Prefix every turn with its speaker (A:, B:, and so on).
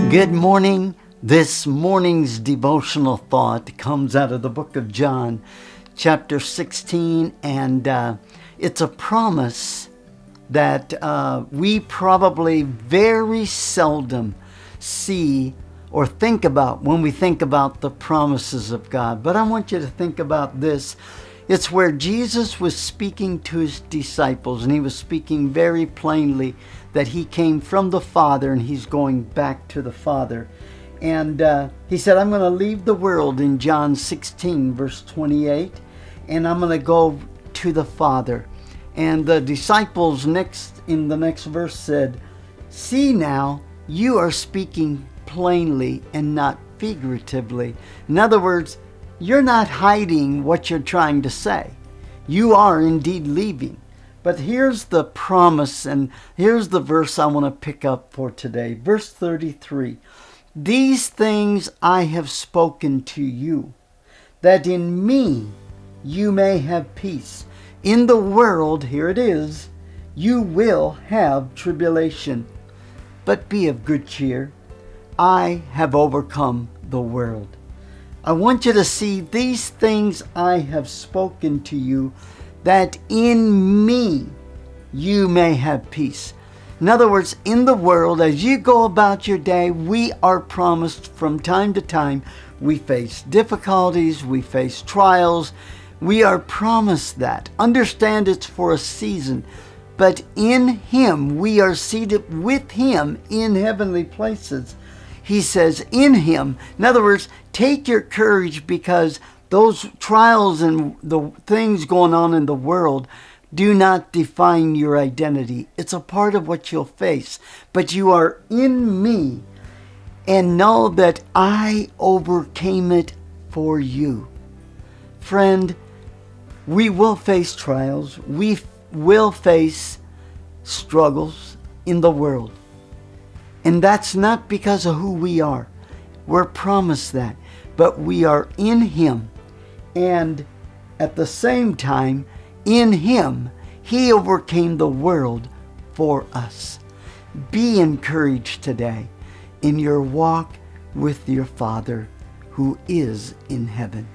A: Good morning. This morning's devotional thought comes out of the book of John, chapter 16, and it's a promise that we probably very seldom see or think about when we think about the promises of God. But I want you to think about this. It's where Jesus was speaking to his disciples, and he was speaking very plainly that he came from the Father and he's going back to the Father. And he said, I'm going to leave the world in John 16, verse 28, and I'm going to go to the Father. And the disciples in the next verse said, see now, you are speaking plainly and not figuratively. In other words, you're not hiding what you're trying to say. You are indeed leaving. But here's the promise, and here's the verse I want to pick up for today. Verse 33. These things I have spoken to you, that in me you may have peace. In the world, here it is, you will have tribulation. But be of good cheer. I have overcome the world. I want you to see these things I have spoken to you, that in me you may have peace. In other words, in the world, as you go about your day, we are promised from time to time, we face difficulties, we face trials. We are promised that. Understand it's for a season. But in him, we are seated with him in heavenly places. He says, in him. In other words, take your courage, because those trials and the things going on in the world do not define your identity. It's a part of what you'll face. But you are in me, and know that I overcame it for you. Friend, we will face trials. We will face struggles in the world. And that's not because of who we are. We're promised that. But we are in him. And at the same time, in him, he overcame the world for us. Be encouraged today in your walk with your Father who is in heaven.